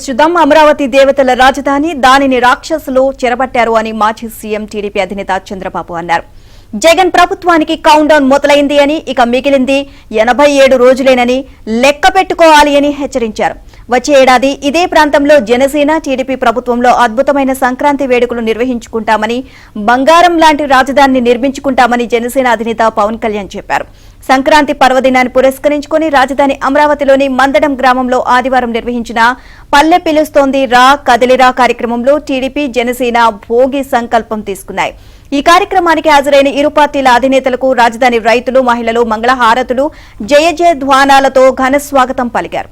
చూద్దాం. అమరావతి దేవతల రాజధాని, దానిని రాక్షసులు చెరబట్టారు అని మాజీ సీఎం టీడీపీ అధినేత చంద్రబాబు అన్నారు. జగన్ ప్రభుత్వానికి కౌంట్ డౌన్ మొదలైంది అని, ఇక మిగిలింది 87 రోజులేనని లెక్క పెట్టుకోవాలి అని హెచ్చరించారు. వచ్చే ఏడాది ఇదే ప్రాంతంలో జనసేన టీడీపీ ప్రభుత్వంలో అద్భుతమైన సంక్రాంతి వేడుకలు నిర్వహించుకుంటామని, బంగారం లాంటి రాజధానిని నిర్మించుకుంటామని జనసేన అధినేత పవన్ కళ్యాణ్ చెప్పారు. సంక్రాంతి పర్వదినాన్ని పురస్కరించుకుని రాజధాని అమరావతిలోని మందడం గ్రామంలో ఆదివారం నిర్వహించిన పల్లె పిలుస్తోంది రా కదిలిరా కార్యక్రమంలో టీడీపీ జనసేన భోగి సంకల్పం తీసుకున్నాయి. ఈ కార్యక్రమానికి హాజరైన ఇరు పార్టీల అధినేతలకు రాజధాని రైతులు, మహిళలు మంగళహారతులు, జయ జయ ధ్వానాలతో ఘన స్వాగతం పలికారు.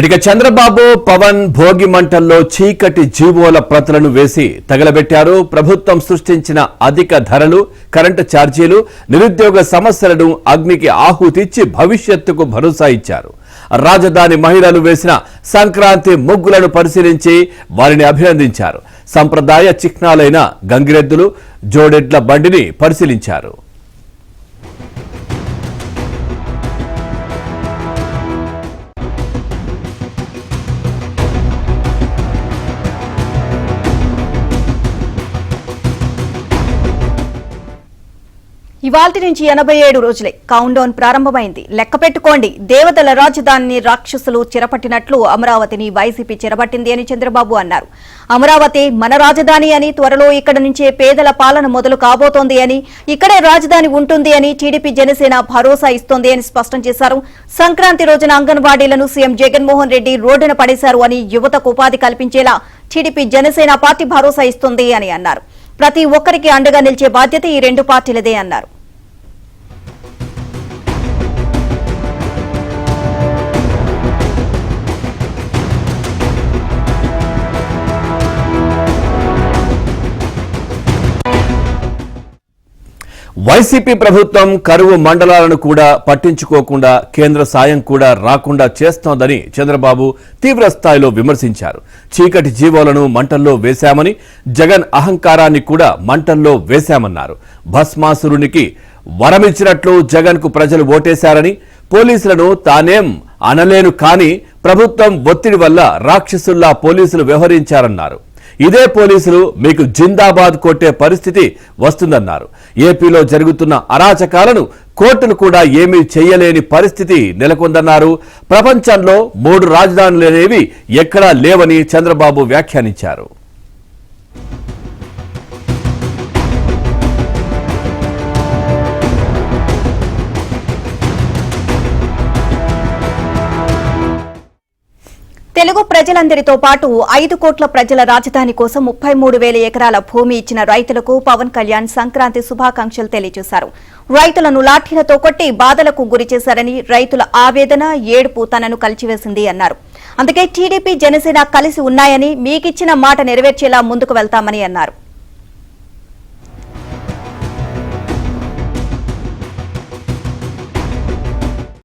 ఇక చంద్రబాబు, పవన్ భోగి మంటల్లో చీకటి జీవోల ప్రతులను వేసి తగలబెట్టారు. ప్రభుత్వం సృష్టించిన అధిక ధరలు, కరెంటు ఛార్జీలు, నిరుద్యోగ సమస్యలను అగ్నికి ఆహుతిచ్చి భవిష్యత్తుకు భరోసా ఇచ్చారు. రాజధాని మహిళలు వేసిన సంక్రాంతి ముగ్గులను పరిశీలించి వారిని అభినందించారు. సంప్రదాయ చిహ్నాలైన గంగిరెద్దులు, జోడెడ్ల బండిని పరిశీలించారు. ఇవాల్టి నుంచి 87 రోజులే కౌంట్ డౌన్ ప్రారంభమైంది. లెక్క పెట్టుకోండి, దేవతల రాజధానిని రాక్షసులు చెరపట్టినట్లు అమరావతిని వైసీపీ చెరబట్టింది అని చంద్రబాబు అన్నారు. అమరావతి మన రాజధాని అని, త్వరలో ఇక్కడ నుంచే పేదల పాలన మొదలు కాబోతోంది అని, ఇక్కడే రాజధాని ఉంటుంది అని టీడీపీ జనసేన భరోసా ఇస్తోంది అని స్పష్టం చేశారు. సంక్రాంతి రోజున అంగన్వాడీలను సీఎం జగన్మోహన్ రెడ్డి రోడ్డున పడేశారు అని, యువతకు ఉపాధి కల్పించేలా టీడీపీ జనసేన పార్టీ భరోసా ఇస్తుంది అని అన్నారు. ప్రతి ఒక్కరికి అండగా నిలిచే బాధ్యత ఈ రెండు పార్టీలదే అన్నారు. వైసీపీ ప్రభుత్వం కరువు మండలాలను కూడా పట్టించుకోకుండా, కేంద్ర సాయం కూడా రాకుండా చేస్తోందని చంద్రబాబు తీవ్ర స్థాయిలో విమర్శించారు. చీకటి జీవోలను మంటల్లో వేశామని, జగన్ అహంకారాన్ని కూడా మంటల్లో వేశామన్నారు. భస్మాసురునికి వరమిచ్చినట్లు జగన్ కు ప్రజలు ఓటేశారని, పోలీసులను తానేం అనలేను కానీ ప్రభుత్వం ఒత్తిడి వల్ల రాక్షసుల్లా పోలీసులు వ్యవహరించారన్నారు. ఇదే పోలీసులు మీకు జిందాబాద్ కొట్టే పరిస్థితి వస్తుందన్నారు. ఏపీలో జరుగుతున్న అరాచకాలను కోర్టులు కూడా ఏమీ చేయలేని పరిస్థితి నెలకొందన్నారు. ప్రపంచంలో 3 రాజధానులనేవి ఎక్కడా లేవని చంద్రబాబు వ్యాఖ్యానించారు. తెలుగు ప్రజలందరితో పాటు 5 కోట్ల ప్రజల రాజధాని కోసం 33,000 ఎకరాల భూమి ఇచ్చిన రైతులకు పవన్ కళ్యాణ్ సంక్రాంతి శుభాకాంక్షలు తెలియజేశారు. రైతులను లాఠీలతో కొట్టి బాధలకు గురి చేశారని, రైతుల ఆవేదన, ఏడుపు తనను కలిచివేసింది అన్నారు. అందుకే టీడీపీ జనసేన కలిసి ఉన్నాయని, మీకిచ్చిన మాట నెరవేర్చేలా ముందుకు వెళ్తామని అన్నారు.